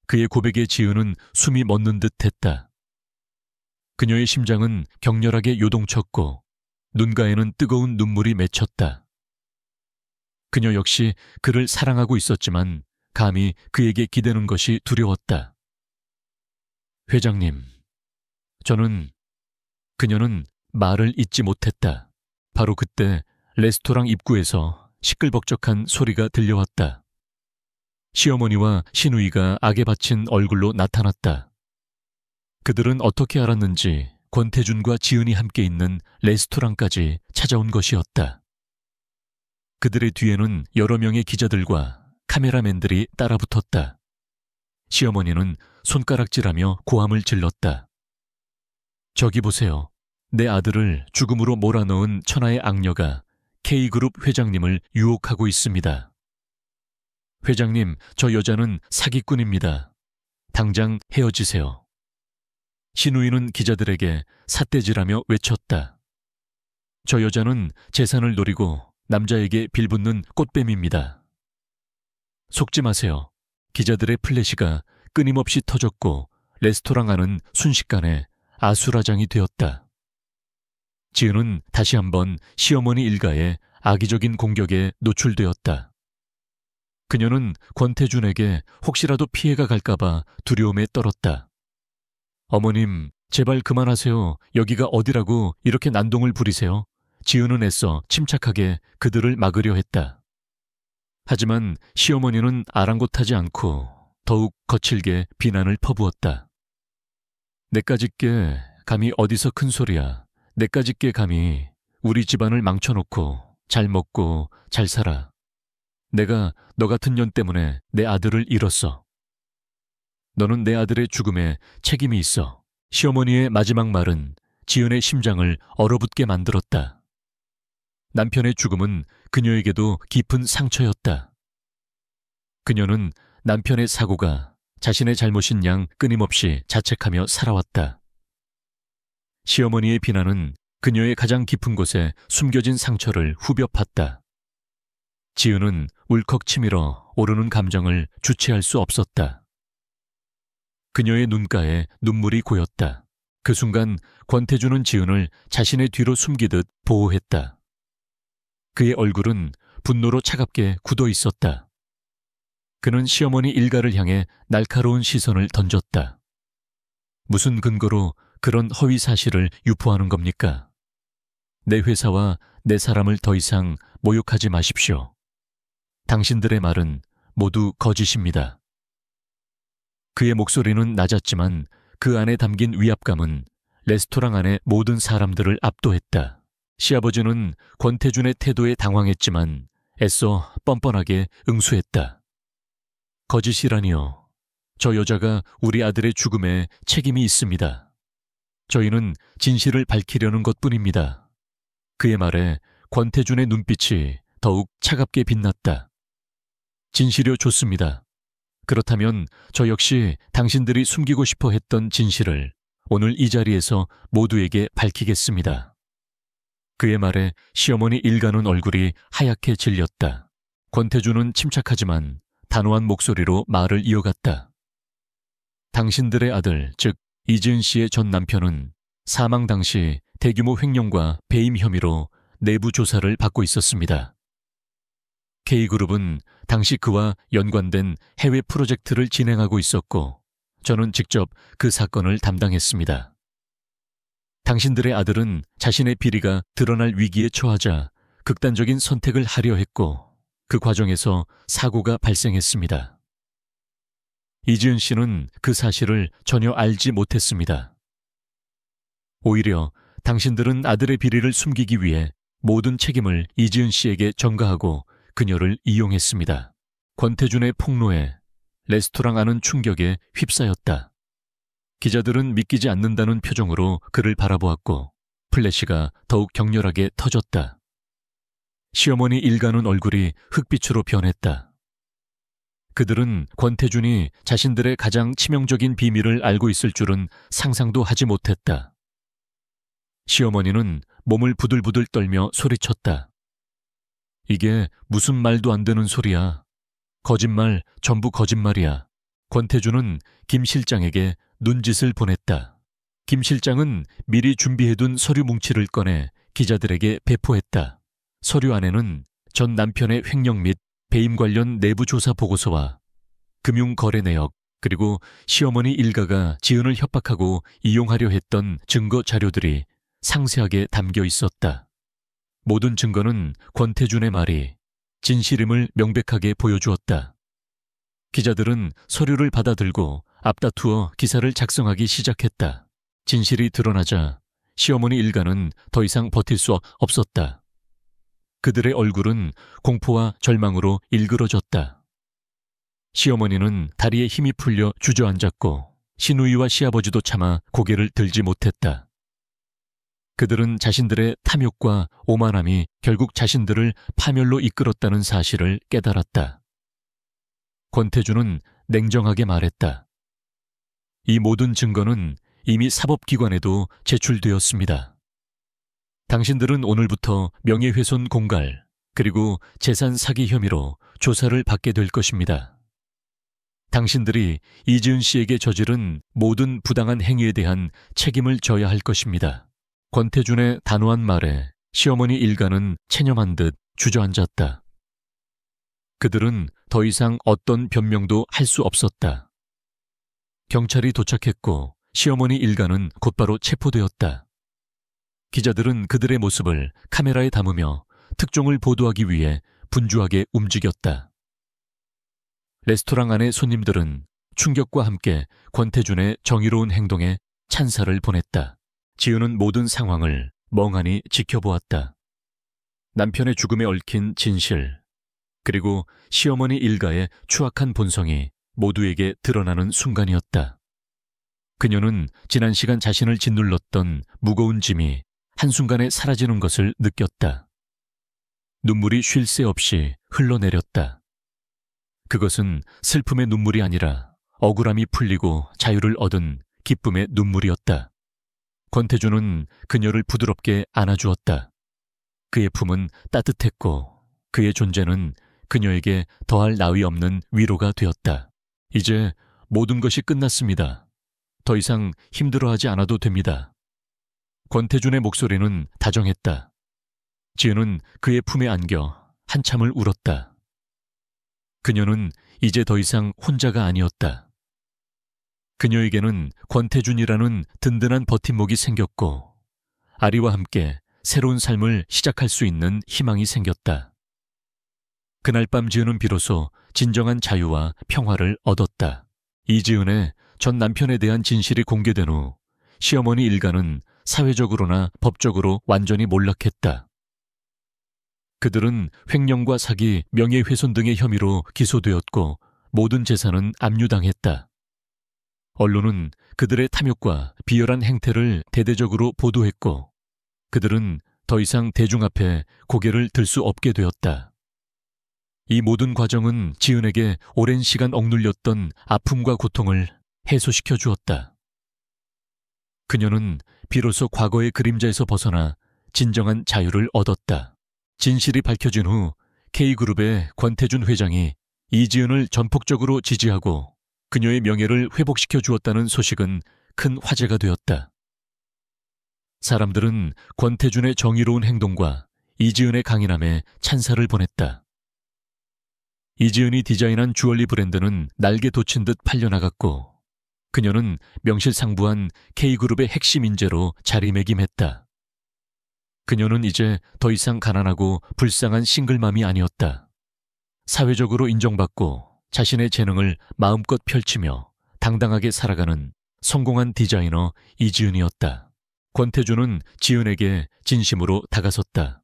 그의 고백에 지은은 숨이 멎는 듯 했다. 그녀의 심장은 격렬하게 요동쳤고 눈가에는 뜨거운 눈물이 맺혔다. 그녀 역시 그를 사랑하고 있었지만 감히 그에게 기대는 것이 두려웠다. 회장님, 그녀는 말을 잇지 못했다. 바로 그때 레스토랑 입구에서 시끌벅적한 소리가 들려왔다. 시어머니와 시누이가 악에 받친 얼굴로 나타났다. 그들은 어떻게 알았는지 권태준과 지은이 함께 있는 레스토랑까지 찾아온 것이었다. 그들의 뒤에는 여러 명의 기자들과 카메라맨들이 따라붙었다. 시어머니는 손가락질하며 고함을 질렀다. 저기 보세요. 내 아들을 죽음으로 몰아넣은 천하의 악녀가 K그룹 회장님을 유혹하고 있습니다. 회장님, 저 여자는 사기꾼입니다. 당장 헤어지세요. 시누이는 기자들에게 삿대질하며 외쳤다. 저 여자는 재산을 노리고 남자에게 빌붙는 꽃뱀입니다. 속지 마세요. 기자들의 플래시가 끊임없이 터졌고 레스토랑 안은 순식간에 아수라장이 되었다. 지은은 다시 한번 시어머니 일가의 악의적인 공격에 노출되었다. 그녀는 권태준에게 혹시라도 피해가 갈까봐 두려움에 떨었다. 어머님, 제발 그만하세요. 여기가 어디라고 이렇게 난동을 부리세요. 지은은 애써 침착하게 그들을 막으려 했다. 하지만 시어머니는 아랑곳하지 않고 더욱 거칠게 비난을 퍼부었다. 내까짓게 감히 어디서 큰 소리야. 내까짓게 감히 우리 집안을 망쳐놓고 잘 먹고 잘 살아. 내가 너 같은 년 때문에 내 아들을 잃었어. 너는 내 아들의 죽음에 책임이 있어. 시어머니의 마지막 말은 지은의 심장을 얼어붙게 만들었다. 남편의 죽음은 그녀에게도 깊은 상처였다. 그녀는 남편의 사고가 자신의 잘못인 양 끊임없이 자책하며 살아왔다. 시어머니의 비난은 그녀의 가장 깊은 곳에 숨겨진 상처를 후벼 팠다. 지은은 울컥 치밀어 오르는 감정을 주체할 수 없었다. 그녀의 눈가에 눈물이 고였다. 그 순간 권태준은 지은을 자신의 뒤로 숨기듯 보호했다. 그의 얼굴은 분노로 차갑게 굳어 있었다. 그는 시어머니 일가를 향해 날카로운 시선을 던졌다. 무슨 근거로 그런 허위 사실을 유포하는 겁니까? 내 회사와 내 사람을 더 이상 모욕하지 마십시오. 당신들의 말은 모두 거짓입니다. 그의 목소리는 낮았지만 그 안에 담긴 위압감은 레스토랑 안의 모든 사람들을 압도했다. 시아버지는 권태준의 태도에 당황했지만 애써 뻔뻔하게 응수했다. 거짓이라니요. 저 여자가 우리 아들의 죽음에 책임이 있습니다. 저희는 진실을 밝히려는 것뿐입니다. 그의 말에 권태준의 눈빛이 더욱 차갑게 빛났다. 진실이요 좋습니다. 그렇다면 저 역시 당신들이 숨기고 싶어 했던 진실을 오늘 이 자리에서 모두에게 밝히겠습니다. 그의 말에 시어머니 일가는 얼굴이 하얗게 질렸다. 권태준은 침착하지만 단호한 목소리로 말을 이어갔다. 당신들의 아들, 즉 이지은 씨의 전 남편은 사망 당시 대규모 횡령과 배임 혐의로 내부 조사를 받고 있었습니다. K그룹은 당시 그와 연관된 해외 프로젝트를 진행하고 있었고 저는 직접 그 사건을 담당했습니다. 당신들의 아들은 자신의 비리가 드러날 위기에 처하자 극단적인 선택을 하려 했고 그 과정에서 사고가 발생했습니다. 이지은 씨는 그 사실을 전혀 알지 못했습니다. 오히려 당신들은 아들의 비리를 숨기기 위해 모든 책임을 이지은 씨에게 전가하고 그녀를 이용했습니다. 권태준의 폭로에 레스토랑 안은 충격에 휩싸였다. 기자들은 믿기지 않는다는 표정으로 그를 바라보았고 플래시가 더욱 격렬하게 터졌다. 시어머니 일가는 얼굴이 흑빛으로 변했다. 그들은 권태준이 자신들의 가장 치명적인 비밀을 알고 있을 줄은 상상도 하지 못했다. 시어머니는 몸을 부들부들 떨며 소리쳤다. 이게 무슨 말도 안 되는 소리야. 거짓말, 전부 거짓말이야. 권태준은 김 실장에게 눈짓을 보냈다. 김 실장은 미리 준비해둔 서류 뭉치를 꺼내 기자들에게 배포했다. 서류 안에는 전 남편의 횡령 및 배임 관련 내부 조사 보고서와 금융거래 내역 그리고 시어머니 일가가 지은을 협박하고 이용하려 했던 증거 자료들이 상세하게 담겨 있었다. 모든 증거는 권태준의 말이 진실임을 명백하게 보여주었다. 기자들은 서류를 받아들고 앞다투어 기사를 작성하기 시작했다. 진실이 드러나자 시어머니 일가는 더 이상 버틸 수 없었다. 그들의 얼굴은 공포와 절망으로 일그러졌다. 시어머니는 다리에 힘이 풀려 주저앉았고 시누이와 시아버지도 차마 고개를 들지 못했다. 그들은 자신들의 탐욕과 오만함이 결국 자신들을 파멸로 이끌었다는 사실을 깨달았다. 권태준은 냉정하게 말했다. 이 모든 증거는 이미 사법기관에도 제출되었습니다. 당신들은 오늘부터 명예훼손 공갈 그리고 재산 사기 혐의로 조사를 받게 될 것입니다. 당신들이 이지은 씨에게 저지른 모든 부당한 행위에 대한 책임을 져야 할 것입니다. 권태준의 단호한 말에 시어머니 일가는 체념한 듯 주저앉았다. 그들은 더 이상 어떤 변명도 할 수 없었다. 경찰이 도착했고 시어머니 일가는 곧바로 체포되었다. 기자들은 그들의 모습을 카메라에 담으며 특종을 보도하기 위해 분주하게 움직였다. 레스토랑 안의 손님들은 충격과 함께 권태준의 정의로운 행동에 찬사를 보냈다. 지은은 모든 상황을 멍하니 지켜보았다. 남편의 죽음에 얽힌 진실, 그리고 시어머니 일가의 추악한 본성이 모두에게 드러나는 순간이었다. 그녀는 지난 시간 자신을 짓눌렀던 무거운 짐이 한순간에 사라지는 것을 느꼈다. 눈물이 쉴 새 없이 흘러내렸다. 그것은 슬픔의 눈물이 아니라 억울함이 풀리고 자유를 얻은 기쁨의 눈물이었다. 권태준은 그녀를 부드럽게 안아주었다. 그의 품은 따뜻했고 그의 존재는 그녀에게 더할 나위 없는 위로가 되었다. 이제 모든 것이 끝났습니다. 더 이상 힘들어하지 않아도 됩니다. 권태준의 목소리는 다정했다. 지은은 그의 품에 안겨 한참을 울었다. 그녀는 이제 더 이상 혼자가 아니었다. 그녀에게는 권태준이라는 든든한 버팀목이 생겼고 아리와 함께 새로운 삶을 시작할 수 있는 희망이 생겼다. 그날 밤 지은은 비로소 진정한 자유와 평화를 얻었다. 이지은의 전 남편에 대한 진실이 공개된 후 시어머니 일가는 사회적으로나 법적으로 완전히 몰락했다. 그들은 횡령과 사기, 명예훼손 등의 혐의로 기소되었고 모든 재산은 압류당했다. 언론은 그들의 탐욕과 비열한 행태를 대대적으로 보도했고 그들은 더 이상 대중 앞에 고개를 들 수 없게 되었다. 이 모든 과정은 지은에게 오랜 시간 억눌렸던 아픔과 고통을 해소시켜 주었다. 그녀는 비로소 과거의 그림자에서 벗어나 진정한 자유를 얻었다. 진실이 밝혀진 후 K그룹의 권태준 회장이 이지은을 전폭적으로 지지하고 그녀의 명예를 회복시켜 주었다는 소식은 큰 화제가 되었다. 사람들은 권태준의 정의로운 행동과 이지은의 강인함에 찬사를 보냈다. 이지은이 디자인한 주얼리 브랜드는 날개 돋친 듯 팔려나갔고 그녀는 명실상부한 K그룹의 핵심 인재로 자리매김했다. 그녀는 이제 더 이상 가난하고 불쌍한 싱글맘이 아니었다. 사회적으로 인정받고 자신의 재능을 마음껏 펼치며 당당하게 살아가는 성공한 디자이너 이지은이었다. 권태준은 지은에게 진심으로 다가섰다.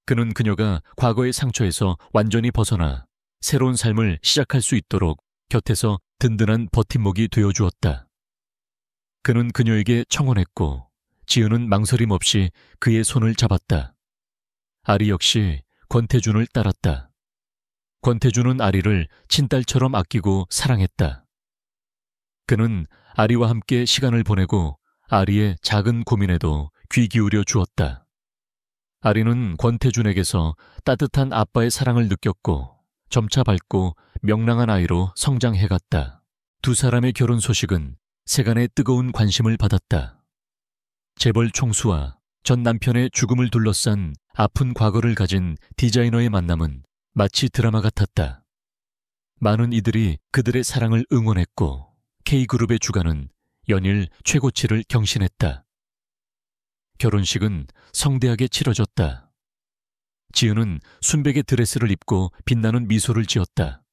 그는 그녀가 과거의 상처에서 완전히 벗어나 새로운 삶을 시작할 수 있도록 곁에서 든든한 버팀목이 되어주었다. 그는 그녀에게 청혼했고 지은은 망설임 없이 그의 손을 잡았다. 아리 역시 권태준을 따랐다. 권태준은 아리를 친딸처럼 아끼고 사랑했다. 그는 아리와 함께 시간을 보내고 아리의 작은 고민에도 귀 기울여 주었다. 아리는 권태준에게서 따뜻한 아빠의 사랑을 느꼈고 점차 밝고 명랑한 아이로 성장해갔다. 두 사람의 결혼 소식은 세간의 뜨거운 관심을 받았다. 재벌 총수와 전 남편의 죽음을 둘러싼 아픈 과거를 가진 디자이너의 만남은 마치 드라마 같았다. 많은 이들이 그들의 사랑을 응원했고 K그룹의 주가는 연일 최고치를 경신했다. 결혼식은 성대하게 치러졌다. 지은은 순백의 드레스를 입고 빛나는 미소를 지었다.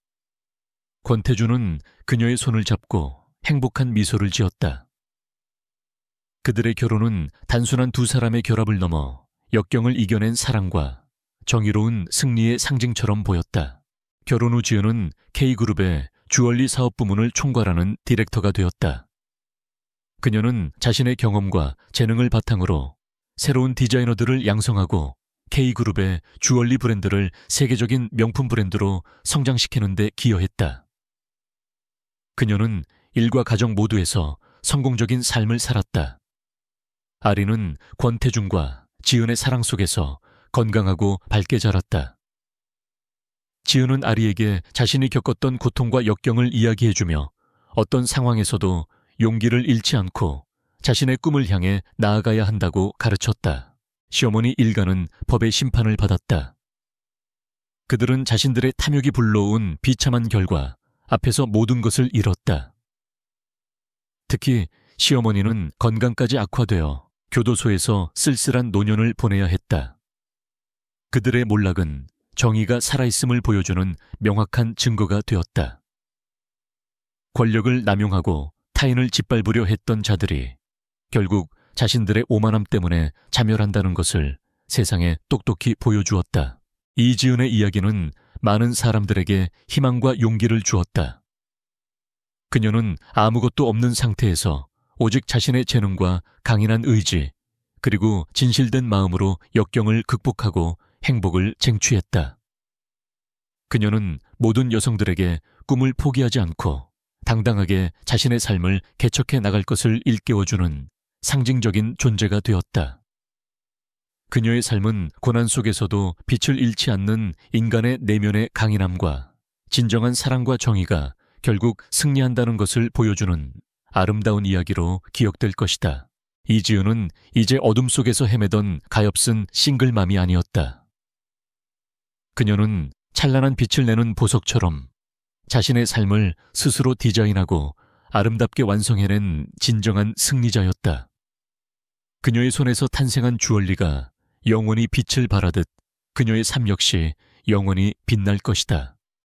권태준은 그녀의 손을 잡고 행복한 미소를 지었다. 그들의 결혼은 단순한 두 사람의 결합을 넘어 역경을 이겨낸 사랑과 정의로운 승리의 상징처럼 보였다. 결혼 후 지은은 K그룹의 주얼리 사업 부문을 총괄하는 디렉터가 되었다. 그녀는 자신의 경험과 재능을 바탕으로 새로운 디자이너들을 양성하고 K그룹의 주얼리 브랜드를 세계적인 명품 브랜드로 성장시키는 데 기여했다. 그녀는 일과 가정 모두에서 성공적인 삶을 살았다. 아리는 권태준과 지은의 사랑 속에서 건강하고 밝게 자랐다. 지은은 아리에게 자신이 겪었던 고통과 역경을 이야기해주며 어떤 상황에서도 용기를 잃지 않고 자신의 꿈을 향해 나아가야 한다고 가르쳤다. 시어머니 일가는 법의 심판을 받았다. 그들은 자신들의 탐욕이 불러온 비참한 결과 앞에서 모든 것을 잃었다. 특히 시어머니는 건강까지 악화되어 교도소에서 쓸쓸한 노년을 보내야 했다. 그들의 몰락은 정의가 살아있음을 보여주는 명확한 증거가 되었다. 권력을 남용하고 타인을 짓밟으려 했던 자들이 결국 자신들의 오만함 때문에 자멸한다는 것을 세상에 똑똑히 보여주었다. 이지은의 이야기는 많은 사람들에게 희망과 용기를 주었다. 그녀는 아무것도 없는 상태에서 오직 자신의 재능과 강인한 의지, 그리고 진실된 마음으로 역경을 극복하고 행복을 쟁취했다. 그녀는 모든 여성들에게 꿈을 포기하지 않고 당당하게 자신의 삶을 개척해 나갈 것을 일깨워주는 상징적인 존재가 되었다. 그녀의 삶은 고난 속에서도 빛을 잃지 않는 인간의 내면의 강인함과 진정한 사랑과 정의가 결국 승리한다는 것을 보여주는 아름다운 이야기로 기억될 것이다. 이지은은 이제 어둠 속에서 헤매던 가엾은 싱글맘이 아니었다. 그녀는 찬란한 빛을 내는 보석처럼 자신의 삶을 스스로 디자인하고 아름답게 완성해낸 진정한 승리자였다. 그녀의 손에서 탄생한 주얼리가 영원히 빛을 발하듯 그녀의 삶 역시 영원히 빛날 것이다.